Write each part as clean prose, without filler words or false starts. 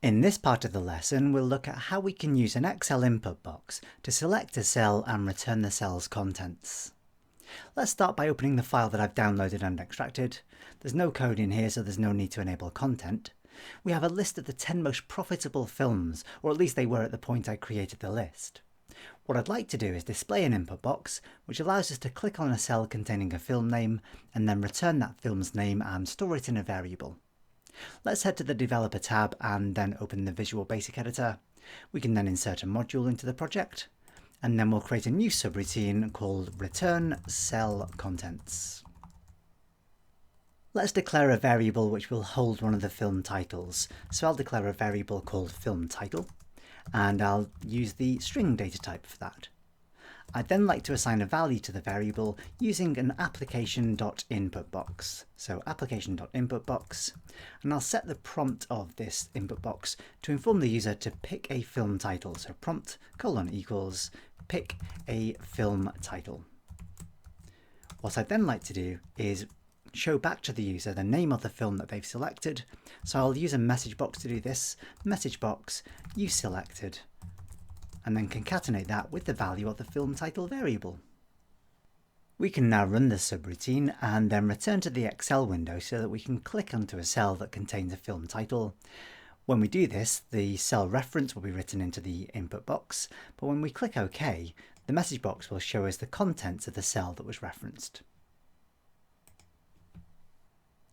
In this part of the lesson, we'll look at how we can use an Excel input box to select a cell and return the cell's contents. Let's start by opening the file that I've downloaded and extracted. There's no code in here, so there's no need to enable content. We have a list of the 10 most profitable films, or at least they were at the point I created the list. What I'd like to do is display an input box, which allows us to click on a cell containing a film name, and then return that film's name and store it in a variable. Let's head to the Developer tab and then open the Visual Basic Editor. We can then insert a module into the project, and then we'll create a new subroutine called Return Cell Contents. Let's declare a variable which will hold one of the film titles. So I'll declare a variable called film title, and I'll use the string data type for that. I'd then like to assign a value to the variable using an application.inputBox. So application.inputBox, and I'll set the prompt of this input box to inform the user to pick a film title. So prompt : pick a film title. What I'd then like to do is show back to the user the name of the film that they've selected. So I'll use a message box to do this. Message box uSelected, and then concatenate that with the value of the film title variable. We can now run this subroutine and then return to the Excel window so that we can click onto a cell that contains a film title. When we do this, the cell reference will be written into the input box, but when we click OK, the message box will show us the contents of the cell that was referenced.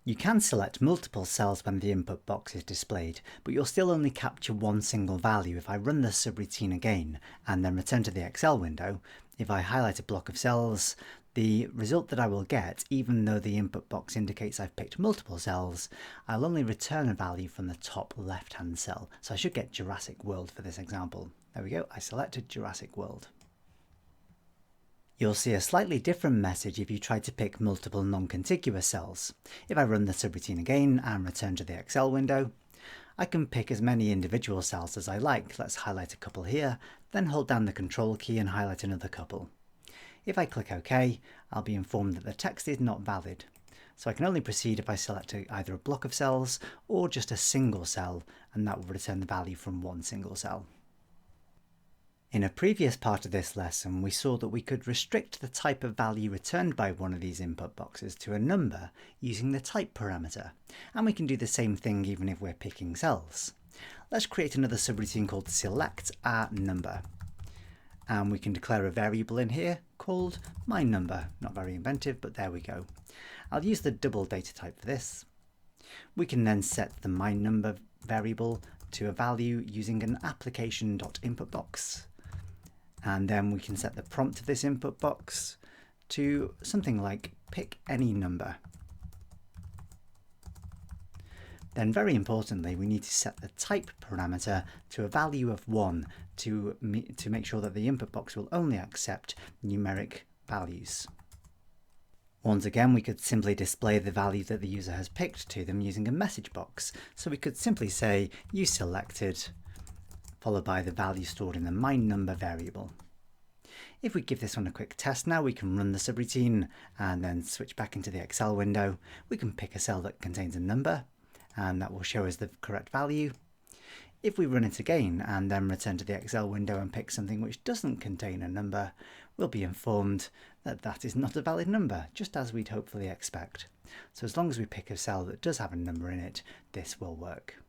You can select multiple cells when the input box is displayed, but you'll still only capture one single value. If I run the subroutine again and then return to the Excel window, if I highlight a block of cells, the result that I will get, even though the input box indicates I've picked multiple cells, I'll only return a value from the top left-hand cell. So I should get Jurassic World for this example. There we go, I selected Jurassic World. You'll see a slightly different message if you try to pick multiple non-contiguous cells. If I run the subroutine again and return to the Excel window, I can pick as many individual cells as I like. Let's highlight a couple here, then hold down the Control key and highlight another couple. If I click OK, I'll be informed that the text is not valid. So I can only proceed if I select either a block of cells or just a single cell, and that will return the value from one single cell. In a previous part of this lesson, we saw that we could restrict the type of value returned by one of these input boxes to a number using the type parameter, and we can do the same thing even if we're picking cells. Let's create another subroutine called select a number, and we can declare a variable in here called myNumber. Not very inventive, but there we go. I'll use the double data type for this. We can then set the myNumber variable to a value using an application.inputBox. And then we can set the prompt of this input box to something like pick any number. Then very importantly, we need to set the type parameter to a value of 1 to make sure that the input box will only accept numeric values. Once again, we could simply display the value that the user has picked to them using a message box. So we could simply say uSelected, followed by the value stored in the myNumber variable. If we give this one a quick test now, we can run the subroutine and then switch back into the Excel window. We can pick a cell that contains a number, and that will show us the correct value. If we run it again and then return to the Excel window and pick something which doesn't contain a number, we'll be informed that that is not a valid number, just as we'd hopefully expect. So as long as we pick a cell that does have a number in it, this will work.